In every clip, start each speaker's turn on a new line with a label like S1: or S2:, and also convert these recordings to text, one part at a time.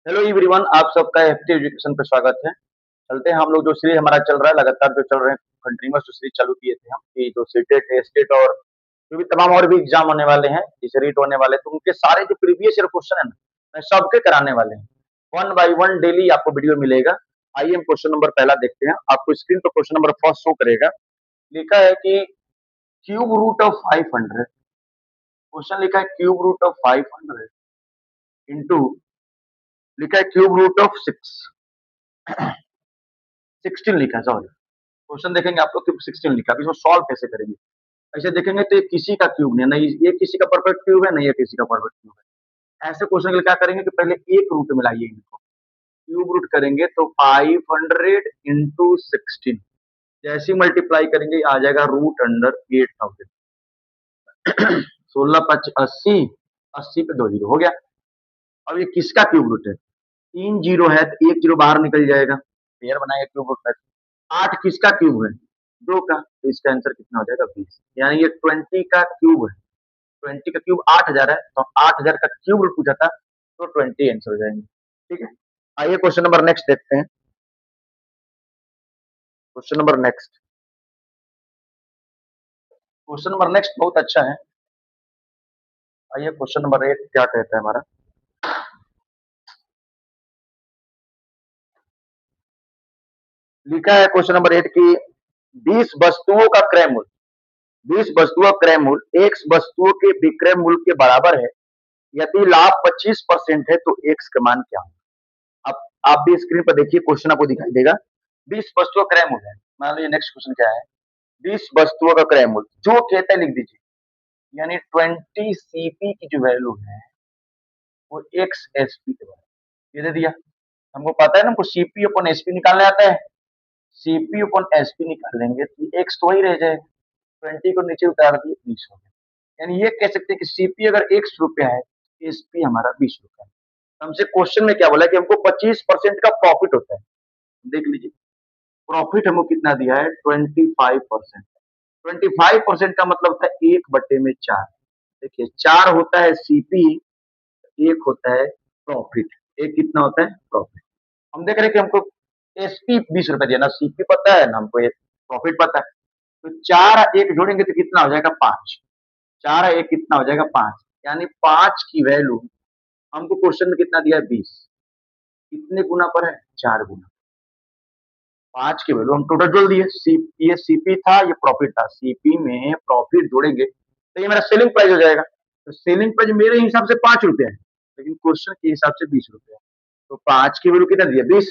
S1: Hello everyone, आप सबका FT education पे स्वागत है। चलते हैं हम लोग जो सीरीज हमारा चल रहा है लगातार जो चल रहे हैं कंटिन्यूअस जो सीरीज चालू किए थे हम कि जो सीटेट है स्टेट और जो भी तमाम और भी एग्जाम होने वाले हैं जैसे रीट होने वाले तो उनके सारे जो प्रीवियस ईयर क्वेश्चन है ना मैं सबके कराने वाले हैं। वन बाई वन डेली आपको वीडियो मिलेगा। आइए हम क्वेश्चन नंबर पहला देखते हैं। आपको स्क्रीन पर क्वेश्चन नंबर फर्स्ट शो करेगा। लिखा है कि क्यूब रूट ऑफ 500। क्वेश्चन लिखा है क्यूब रूट ऑफ 500 इंटू लिखा है क्यूब रूट ऑफ 16 लिखा है। सॉरी, क्वेश्चन देखेंगे आप लोग कि 16 लिखा है। अब इसको सॉल्व कैसे करेंगे? ऐसे देखेंगे तो ये किसी का क्यूब नहीं है, नहीं ये किसी का परफेक्ट क्यूब है, नहीं ये किसी का परफेक्ट क्यूब है। ऐसे क्वेश्चन के लिए क्या करेंगे कि पहले एक रूट मिलाइए इनको, क्यूब रूट करेंगे तो 500 इंटू 16 जैसे ही मल्टीप्लाई करेंगे आ जाएगा रूट अंडर 8000। 16 5 80, 80 पे 2 जीरो हो गया। अब ये किसका क्यूब रूट है? 3 जीरो है तो 1 जीरो बाहर निकल जाएगा, पेयर बनाएगा क्यूब रूट का। 8 किसका क्यूब है? 2 का, तो इसका आंसर कितना हो जाएगा? 20। यानी ये 20 का क्यूब है। 20 का क्यूब 8000 है, तो 8000 का क्यूब रूट पूछा था तो 20 आंसर हो जाएंगे। ठीक है, आइए क्वेश्चन नंबर नेक्स्ट देखते हैं। Question number next, question number next बहुत अच्छा है। आइए क्वेश्चन नंबर 8 क्या कहता है हमारा। लिखा है क्वेश्चन नंबर 8 की 20 वस्तुओं का क्रय मूल्य, 20 वस्तुओं का क्रय मूल्य एक्स वस्तुओं के विक्रय मूल्य के बराबर है। यदि लाभ 25% है तो एक्स का मान क्या होगा? आप भी स्क्रीन पर देखिए, क्वेश्चन आपको दिखाई देगा। 20 वस्तुओं का क्रय मूल्य है। मान लीजिए नेक्स्ट क्वेश्चन क्या है? 20 वस्तुओं का क्रय मूल्य जो कहता है लिख दीजिए, यानी 20 सीपी की जो वैल्यू है वो एक्स एसपी के बराबर। ये दे दिया। हमको पता है ना, हमको सीपी अपॉन एसपी निकालने आता है। सीपी अपॉन एसपी निकाल लेंगे तो एक्स तो वही रह जाएगा। 20 को नीचे उतार दिए 20 हो गया। यानी ये कह सकते हैं कि सीपी अगर ₹1 है, एसपी हमारा ₹20 है। हमसे क्वेश्चन में क्या बोला है कि हमको 25% का प्रॉफिट होता है। देख लीजिए, प्रॉफिट हमको कितना दिया है? 25%। 25% का मतलब होता है 1/4। देखिए 4 होता है सीपी, एक होता है प्रॉफिट। एक कितना होता है? प्रॉफिट। हम देख रहे हैं कि हमको एसपी ₹20 दिया ना, सीपी पता है ना, हमको प्रॉफिट पता है। तो 4 1 जोड़ेंगे तो कितना हो जाएगा? 5। 4 1 कितना हो जाएगा? 5। यानी 5 की वैल्यू हमको क्वेश्चन में कितना दिया है? 20। कितने गुना पर है? 4 गुना। 5 की वैल्यू हम टोटल जोड़ दिए। ये सीपी था, ये प्रॉफिट था। सीपी में प्रॉफिट जोड़ेंगे तो ये मेरा सेलिंग प्राइस हो जाएगा। तो सेलिंग प्राइस मेरे हिसाब से ₹5 है, लेकिन क्वेश्चन के हिसाब से ₹20 है। तो 5 की वैल्यू कितना दिया? 20।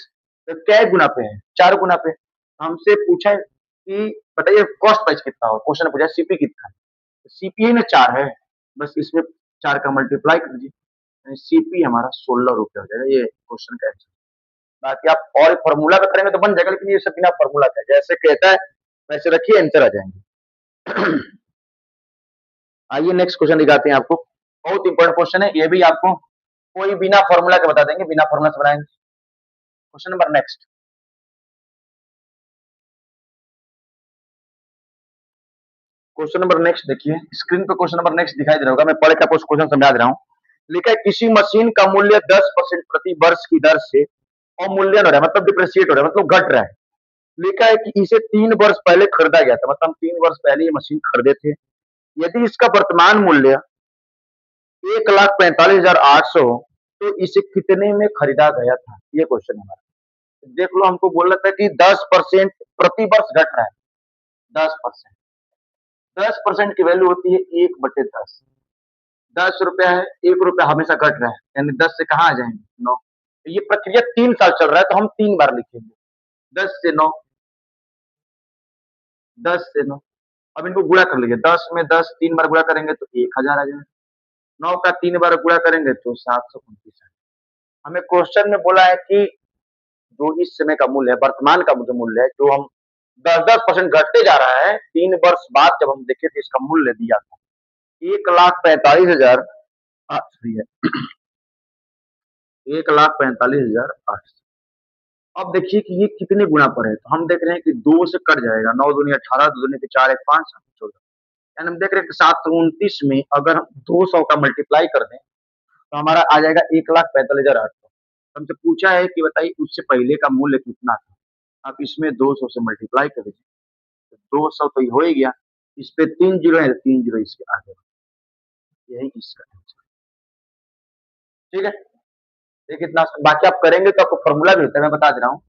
S1: तो क्या गुना पे है? 4 गुना पे। हमसे पूछा है कि बताइए कॉस्ट प्राइस कितना हो। क्वेश्चन पूछा सीपी कितना है, तो सीपी में 4 है, बस इसमें 4 का मल्टीप्लाई कर दीजिए, सीपी हमारा ₹16 हो जाएगा। ये क्वेश्चन का आंसर। बाकी आप और फॉर्मूला का करेंगे तो बन जाएगा, लेकिन ये सब बिना फॉर्मूला का जैसे कहता है वैसे रखिए, आंसर आ जाएंगे। आइए नेक्स्ट क्वेश्चन दिखाते हैं आपको। बहुत इंपॉर्टेंट क्वेश्चन है ये भी, आपको कोई बिना फॉर्मूला के बता देंगे, बिना फॉर्मूला से बनाएंगे। Question number next, question number next देखिए स्क्रीन पे। क्वेश्चन नंबर नेक्स्ट दिखाई दे रहा होगा, मैं पढ़ के आपको क्वेश्चन समझा दे रहा हूँ। लिखा है किसी मशीन का मूल्य 10% प्रति वर्ष की दर से अवमूल्यन हो रहा है, मतलब डिप्रिशिएट हो रहा है, मतलब घट रहा है। लिखा है कि इसे 3 वर्ष पहले खरीदा गया था, मतलब हम 3 वर्ष पहले ये मशीन खरीदे थे। यदि इसका वर्तमान मूल्य 1,45,800 हो तो इसे कितने में खरीदा गया था? ये क्वेश्चन है हमारा। देख लो, हमको बोल रहा था कि 10% प्रति वर्ष घट रहा है। 10%, 10% की वैल्यू होती है 1/10। ₹10 है, ₹1 हमेशा घट रहा है, यानी 10 से कहाँ आ जाएंगे? 9। तो ये प्रक्रिया 3 साल चल रहा है, तो हम 3 बार लिखेंगे। 10 से 9, 10 से 9। अब इनको गुणा कर लीजिए। 10 में 10 3 बार गुणा करेंगे तो 1000 आ जाएगा। 9 का 3 बार गुणा करेंगे तो 729 है। हमें क्वेश्चन में बोला है कि जो इस समय का मूल्य है, वर्तमान का जो मूल्य है, जो हम 10% घटते जा रहा है, 3 वर्ष बाद जब हम देखे तो इसका मूल्य दिया था 1,45,000 है, 1,45,800। अब देखिए कि ये कितने गुना पर है, तो हम देख रहे हैं कि 2 से कट जाएगा। 9 दूनी 18, 2 दूनी 4, 1 5, 7 14। यानी हम देख रहे हैं कि 729 में अगर हम 200 का मल्टीप्लाई कर दें तो हमारा आ जाएगा 1,45,800। हमसे पूछा है कि बताइए उससे पहले का मूल्य कितना था। आप इसमें 200 से मल्टीप्लाई कर दीजिए, तो 200 तो ये हो ही गया, इस पे 3 जीरो है, 3 जीरो इसके आगे, यही इसका आंसर। ठीक है, ये कितना, बाकी आप करेंगे तो आपको फॉर्मूला भी होता है, मैं बता दे रहा हूँ।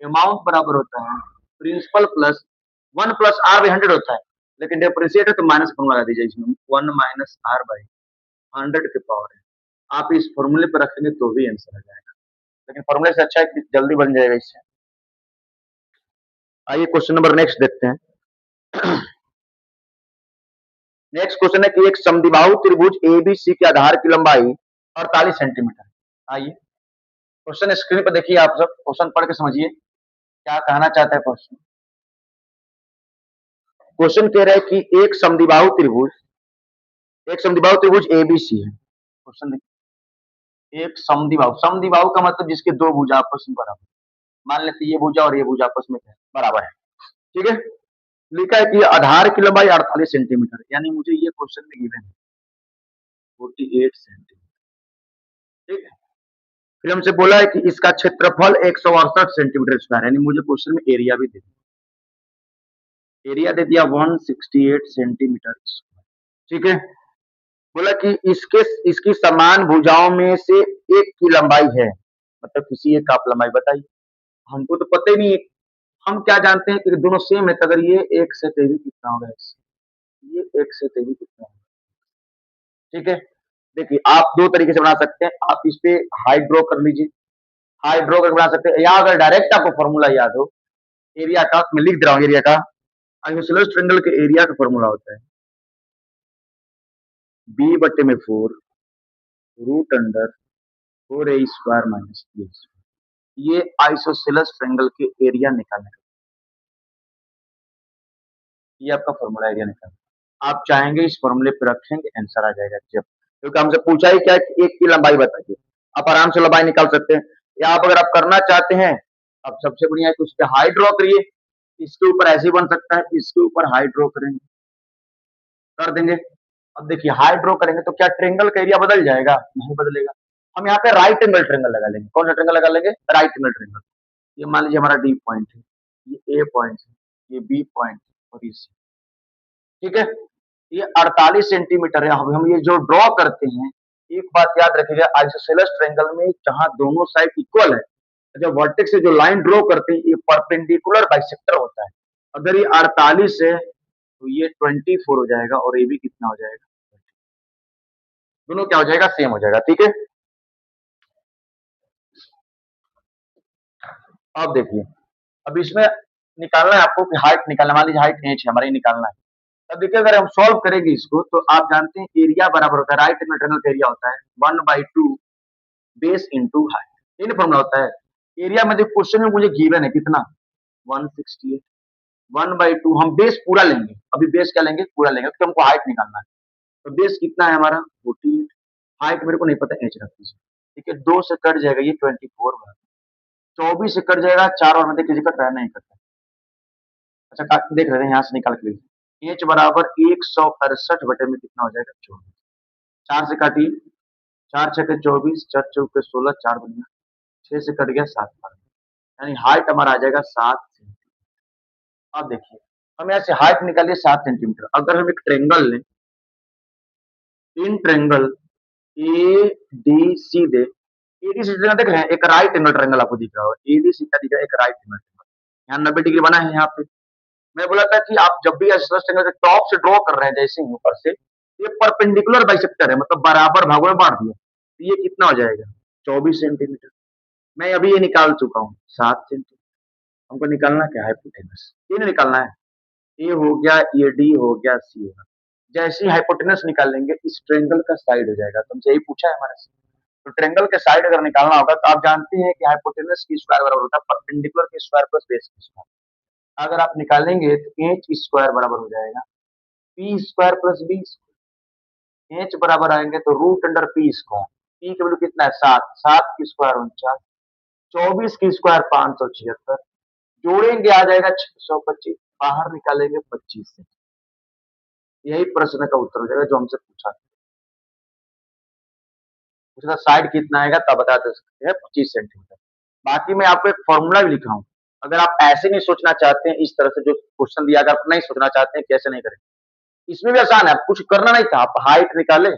S1: अमाउंट बराबर होता है principal plus 1 plus R by 100 होता है, लेकिन डिप्रिसिएट है तो माइनस फॉर्मूला लगा दीजिए इसमें, 1 माइनस आर बाई 100 के पावर है। आप इस फॉर्मूले पर रखेंगे तो भी आंसर आ जाएगा, लेकिन फॉर्मूले से अच्छा है कि जल्दी बन जाएगा इससे। आइए क्वेश्चन नंबर नेक्स्ट देखते हैं। नेक्स्ट क्वेश्चन है कि एक समद्विबाहु त्रिभुज एबीसी के आधार की लंबाई 48 सेंटीमीटर। आइए क्वेश्चन स्क्रीन पर देखिए, आप सब क्वेश्चन पढ़ के समझिए क्या कहना चाहता है क्वेश्चन। क्वेश्चन कह रहा है कि एक समद्विबाहु त्रिभुज एबीसी है। क्वेश्चन देखिए, एक समद्विबाहु, समद्विबाहु का मतलब जिसके दो भुजा आपस में बराबर, मान लेते ये भुजा और ये भुजा आपस में बराबर है। ठीक है, लिखा है कि आधार की लंबाई 48 सेंटीमीटर, यानी मुझे ये क्वेश्चन में गिवन है 48 सेंटीमीटर। ठीक है, फिर हमसे बोला है कि इसका क्षेत्रफल 168 सेंटीमीटर स्क्वायर, यानी मुझे क्वेश्चन में एरिया भी दे दिया, एरिया दे दिया 168 सेंटीमीटर स्क्वायर। ठीक है, बोला कि इसके इसकी समान भुजाओं में से एक की लंबाई है, मतलब किसी एक आप लंबाई बताइए। हमको तो पता ही नहीं है, हम क्या जानते हैं कि दोनों सेम है, तो अगर ये एक से तेवी कितना होगा, ये एक से तेवी कितना होगा। ठीक है, देखिए आप दो तरीके से बना सकते हैं, आप इस पे हाइड्रो कर लीजिए, हाइड्रो करके बना सकते हैं, या अगर डायरेक्ट आपको फॉर्मूला याद हो एरिया का, मैं लिख दे रहा हूँ एरिया का। आइसोसेलेस ट्रायंगल के एरिया का फॉर्मूला होता है बी बटे में 4 root under 4a square minus B. ये आइसोसेलेस ट्रायंगल के एरिया निकालने का, ये आपका फॉर्मूला एरिया निकालना। आप चाहेंगे इस फॉर्मूले पे रखेंगे, आंसर आ जाएगा जब, क्योंकि हमसे पूछा ही क्या है कि एक की लंबाई बताइए, आप आराम से लंबाई निकाल सकते हैं। या आप अगर आप करना चाहते हैं, अब सबसे बढ़िया है कि उस पर हाई ड्रॉ करिए, इसके ऊपर ऐसे बन सकता है, इसके ऊपर हाई ड्रॉ करेंगे, कर देंगे। अब देखिए हाई ड्रॉ करेंगे तो क्या ट्रेंगल का एरिया बदल जाएगा? नहीं बदलेगा। हम यहाँ पे राइट एंगल ट्रेंगल लगा लेंगे। कौन सा ट्रेंगल लगा लेंगे? Right angle triangle. ये मान लीजिए हमारा डी पॉइंट है, ये ए पॉइंट है, ये बी पॉइंट और ये सी। ठीक है, ये 48 सेंटीमीटर है। हम ये जो ड्रॉ करते हैं, एक बात याद रखिएगा, आइसोसेलेस ट्रायंगल में जहां दोनों साइड इक्वल है, जब वर्टेक्स से जो लाइन ड्रॉ करते हैं, ये परपेंडिकुलर बाइसेक्टर होता है। अगर ये 48 है तो ये 24 हो जाएगा, और ये भी कितना हो जाएगा, दोनों क्या हो जाएगा, सेम हो जाएगा। ठीक है, अब देखिए, अब इसमें निकालना है आपको कि हाइट निकालना, मान लीजिए हाइट एच है हमारे, निकालना है। अब देखिए अगर हम सॉल्व करेंगे इसको, तो आप जानते हैं एरिया बराबर होता है, राइट एंगल ट्रायंगल का एरिया होता है 1/2 बेस इंटू हाइट, ये फॉर्मूला होता है। एरिया में देखो क्वेश्चन में मुझे गिवन है कितना, 168, 1/2 हम बेस पूरा लेंगे, अभी बेस क्या लेंगे, पूरा लेंगे, क्योंकि हमको हाइट निकालना है। तो बेस कितना है हमारा 48, हाइट मेरे को नहीं पता, एच रख दीजिए। ठीक है, 2 से कट जाएगा ये 24 बराबर, 24 से कट जाएगा 4, और में देखिए कट रहा है, नहीं कट रहा। अच्छा देख रहे हैं, यहाँ से निकाल के लीजिए, एच बराबर 168 बटे में कितना हो जाएगा, 24। 4 से काटिए, 4 छके 24, 4 चौके 16, 4 दुनिया 6 से कट गया 7 बार, यानी हाइट हमारा आ जाएगा 7 सेंटीमीटर। अब देखिए हम यहाँ से हाइट निकालिए 7 सेंटीमीटर। अगर हम एक ट्रेंगल लें, in triangle A D C दे, एडीसी देख रहे हैं, एक राइट एंगल ट्रेंगल आपको दिख रहा होगा, एडीसी का दिख रहा है, एक राइट एंगल ट्रेंगल, यहाँ 90 डिग्री बना है यहाँ पे। मैं बोला था कि आप जब भी ट्रेंगल के टॉप से ड्रॉ कर रहे हैं, जैसे ही ऊपर से, ये परपेंडिकुलर बाइसेक्टर है, मतलब बराबर भागों में बांट दिया, तो ये कितना हो जाएगा, 24 सेंटीमीटर। मैं अभी ये निकाल चुका हूँ 7 सेंटीमीटर। हमको निकालना क्या है, हाइपोटेनस, ये नहीं निकालना है, ए हो गया, ये डी हो गया, सी होगा। जैसे ही हाइपोटेनस निकालेंगे, इस ट्रेंगल का साइड हो जाएगा, तुमसे यही पूछा है हमारे से। तो ट्रेंगल के साइड अगर निकालना होगा, तो आप जानते हैं कि हाइपोटेनस की स्क्वायर बराबर होता है परपेंडिकुलर के स्क्वायर प्लस बेस की स्क्वायर। अगर आप निकालेंगे तो एच स्क्वायर बराबर हो जाएगा P square plus B square. H बराबर आएंगे तो root under P square, P की वैल्यू कितना है 7, 7 की स्क्वायर 49, 24 की स्क्वायर 576, जोड़ेंगे आ जाएगा 625, बाहर निकालेंगे 25 से। यही प्रश्न का उत्तर हो जाएगा जो हमसे पूछा। उसका साइड कितना आएगा तब बता दे सकते हैं 25 सेंटीमीटर। बाकी मैं आपको एक फॉर्मूला भी लिखा हूँ, अगर आप ऐसे नहीं सोचना चाहते हैं इस तरह से जो क्वेश्चन दिया, अगर आप नहीं सोचना चाहते हैं कैसे नहीं करें, इसमें भी आसान है, आप कुछ करना नहीं था, आप हाइट निकाले,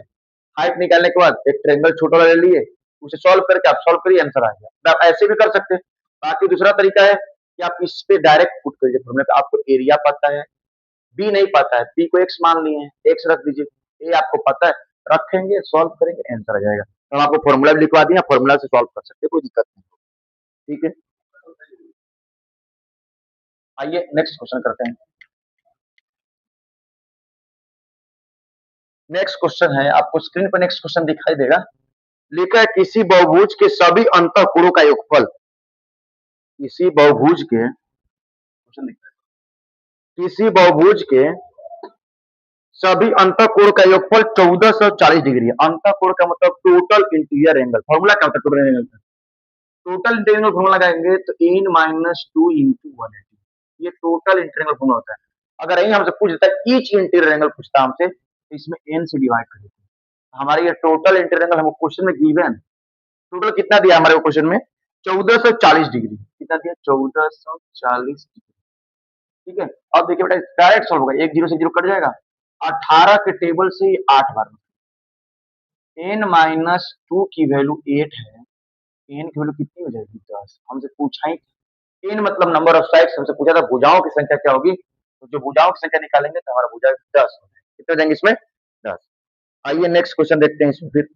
S1: हाइट निकालने के बाद एक ट्रायंगल छोटा वाला ले लिए, उसे सॉल्व करके आप सॉल्व करिए, आंसर आ गया। आप ऐसे भी कर सकते हैं। बाकी दूसरा तरीका है कि आप इस पे डायरेक्ट पुट करिए फॉर्मूला पे, आपको एरिया पता है, बी नहीं पता है, पी को एक्स मान लिए हैं, एक्स रख दीजिए, ए आपको पता है, रखेंगे सॉल्व करेंगे आंसर आ जाएगा। तो हम आपको फॉर्मूला भी लिखवा दिया, फॉर्मूला से सॉल्व कर सकते हैं, कोई दिक्कत नहीं। ठीक है, आइए नेक्स्ट क्वेश्चन करते हैं। नेक्स्ट क्वेश्चन है, आपको स्क्रीन पर नेक्स्ट क्वेश्चन दिखाई देगा, लिखा है किसी बहुभुज के सभी अंतःकोणों का योगफल, किसी बहुभुज के किसी बहुभुज के सभी अंतःकोण का योगफल 1440 डिग्री है। अंतःकोण का मतलब टोटल इंटीरियर एंगल, फॉर्मूला क्या होता है टोटल एंगल का? टोटल इंटीरियर एंगल फॉर्मूला लगाएंगे तो n माइनस टू इंटू 180, ये टोटल इंटीरियर एंगल फॉर्मूला होता है। अगर यही हमसे पूछ देता है ईच इंटीरियर एंगल पूछता हमसे, तो इसमें n से डिवाइड कर देते हैं। हमारे ये टोटल इंटीरियर एंगल हमको क्वेश्चन में गिवन, टोटल कितना दिया हमारे क्वेश्चन में? 1440 डिग्री। कितना दिया? 1440 डिग्री। ठीक है, अब देखिए बेटा डायरेक्ट सॉल्व होगा, एक जीरो से जीरो कट जाएगा, 18 के टेबल से 8 बार n माइनस टू की वैल्यू 8 है, n की वैल्यू कितनी हो जाएगी? 10। हमसे पूछा ही n मतलब नंबर ऑफ साइड्स, हमसे पूछा था भुजाओं की संख्या क्या होगी, तो जो भुजाओं की संख्या निकालेंगे तो हमारा भुजा 10 हो जाएगा। कितने हो जाएंगे इसमें? 10। आइए नेक्स्ट क्वेश्चन देखते हैं इसमें। फिर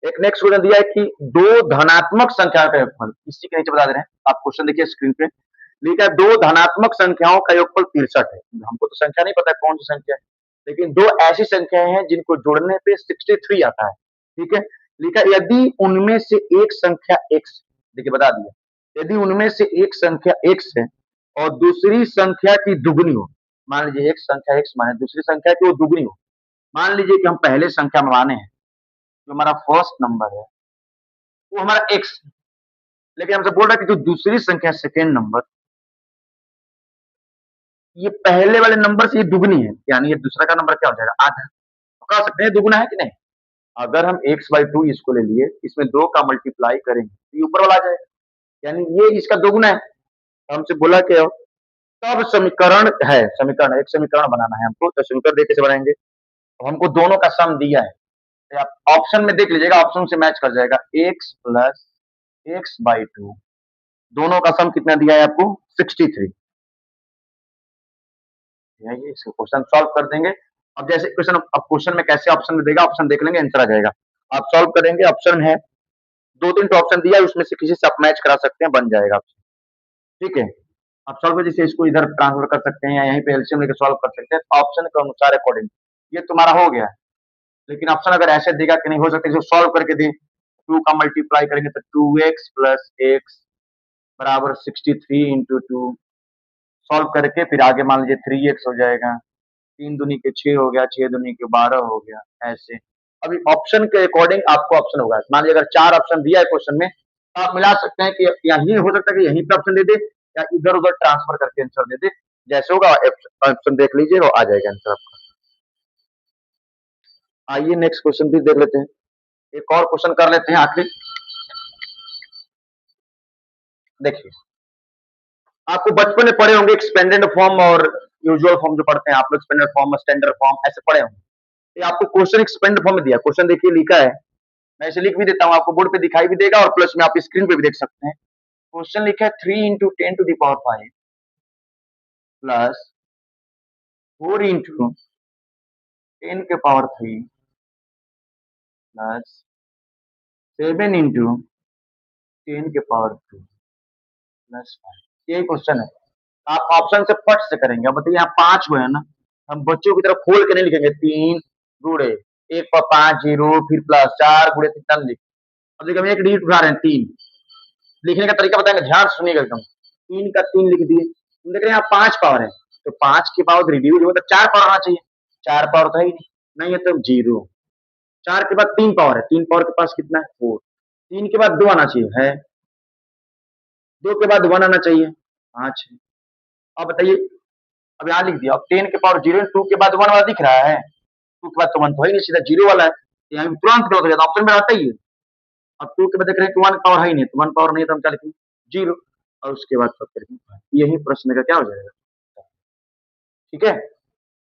S1: एक नेक्स्ट क्वेश्चन दिया है कि दो धनात्मक संख्या का योगफल, इसी के नीचे बता दे रहे हैं, आप क्वेश्चन देखिए स्क्रीन पे, लिखा है दो धनात्मक संख्याओं का योगफल 63 है। हमको तो संख्या नहीं पता कौन सी संख्या है, लेकिन दो ऐसी संख्याएं हैं जिनको जोड़ने पे 63 आता है। ठीक है, लिखा यदि उनमें से एक संख्या x, देखिए बता दिया, यदि उनमें से एक संख्या x है और दूसरी संख्या की दुगनी हो, मान लीजिए एक संख्या x माने दूसरी संख्या की वो दुगनी हो, मान लीजिए कि हम पहले संख्या में माने हैं, जो हमारा फर्स्ट नंबर है वो हमारा x, लेकिन हमसे बोल रहा है कि जो दूसरी संख्या सेकेंड नंबर, ये पहले वाले नंबर से ये दुगनी है, यानी ये दूसरा का नंबर क्या हो जाएगा? आधा। तो कह सकते हैं दुगना है कि नहीं? अगर हम x/2 इसको ले लिए, इसमें 2 का मल्टीप्लाई करेंगे तो ये ऊपर वाला आ जाएगा, यानी ये इसका दोगुना है। तो हमसे बोला क्या, तब समीकरण है, समीकरण एक समीकरण बनाना है हमको, तो समीकरण देख कैसे बनाएंगे? तो हमको दोनों का सम दिया है, तो आप ऑप्शन में देख लीजिएगा, ऑप्शन से मैच कर जाएगा, x प्लस x/2, दोनों का सम कितना दिया है आपको? 63। इसको क्वेश्चन सॉल्व कर देंगे। अब जैसे क्वेश्चन, अब क्वेश्चन में कैसे ऑप्शन में देगा, ऑप्शन देख लेंगे आंसर आ जाएगा। आप सॉल्व करेंगे, ऑप्शन है दो तीन ऑप्शन दिया है, उसमें से किसी से आप मैच करा सकते हैं, बन जाएगा ऑप्शन। ठीक है, आप सॉल्व जैसे इसको इधर ट्रांसफर कर सकते हैं या यहीं पे एलसीएम लेकर सॉल्व कर सकते हैं, ऑप्शन के अनुसार अकॉर्डिंग। ये तुम्हारा हो गया, लेकिन ऑप्शन अगर ऐसे देगा कि नहीं हो सकता, जो सॉल्व करके दे, 2 का मल्टीप्लाई करेंगे तो 2x प्लस x बराबर 63 इंटू 2, सॉल्व करके फिर आगे मान लीजिए 3x हो जाएगा, 3 दूनी के 6 हो गया, 6 दूनी के 12 हो गया, ऐसे। अभी ऑप्शन के अकॉर्डिंग आपको ऑप्शन होगा, मान लीजिए अगर 4 ऑप्शन दिया है क्वेश्चन में, तो आप मिला सकते हैं कि यही हो सकता है कि यहीं पे ऑप्शन दे दे या इधर उधर ट्रांसफर करके आंसर दे दे, जैसे होगा ऑप्शन देख लीजिए, वो आ जाएगा आंसर आपका। आइए नेक्स्ट क्वेश्चन भी देख लेते हैं, एक और क्वेश्चन कर लेते हैं आखिरी। देखिए, आपको बचपन में पढ़े होंगे एक्सपेंडेड फॉर्म और यूजुअल फॉर्म, जो पढ़ते हैं आप लोग, एक्सपेंडेड फॉर्म, स्टैंडर्ड फॉर्म, ऐसे पढ़े होंगे। ये आपको क्वेश्चन एक्सपेंडेड फॉर्म में दिया, क्वेश्चन देखिए लिखा है, मैं इसे लिख भी देता हूँ, आपको बोर्ड पे दिखाई भी देगा और प्लस में आप स्क्रीन पे भी देख सकते हैं। क्वेश्चन लिखा है 3 into 10 to the power 5 plus 4 into 10 के पावर 3 प्लस 7 इंटू 10 के पावर 2 प्लस 5, यही क्वेश्चन है। आप ऑप्शन से फट से करेंगे। अब बताइए यहाँ 5 को है ना, हम बच्चों की तरफ खोल के नहीं लिखेंगे, 3 गुणे 1 पर 5 0, फिर प्लस 4 गुणे 3 लिख। अब देखिए हम एक डिजिट उठा रहे हैं 3, लिखने का तरीका बताएंगे, ध्यान सुनिएगा एकदम। 3 का 3 लिख दिए, देख रहे हैं यहाँ 5 पावर है, तो 5 के पावर रिड्यूस हो तो 4 पावर आना चाहिए, 4 पावर तो है ही नहीं है तो 0। 4 के बाद 3 पावर है, 3 पावर के पास कितना है? 4। 3 के बाद 2 आना चाहिए, है 2 के बाद 1 आना चाहिए, 5 है। अब बताइए, अब यहाँ लिख दिया, अब 10 के पावर 0, 2 के बाद 1 वाला दिख रहा है, 2 के बाद तो 1 तो है नहीं, सीधा 0 वाला है, यहाँ भी तुरंत गलत हो जाता है, ऑप्शन में आता ही है। अब 2 के बाद देख रहे हैं कि 1 पावर है ही नहीं, तो 1 पावर नहीं है तो हम क्या लिखेंगे? 0 और उसके बाद सब करेंगे। यही प्रश्न का क्या हो जाएगा? ठीक है?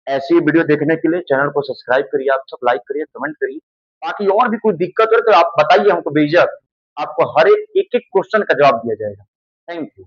S1: ऐसी वीडियो देखने के लिए चैनल को सब्सक्राइब करिए, आप सब लाइक करिए, कमेंट करिए। बाकी और भी कोई दिक्कत हो तो आप बताइए हमको बेझिझक। आपको हर एक एक-एक क्वेश्चन का जवाब दिया जाएगा। Thank you.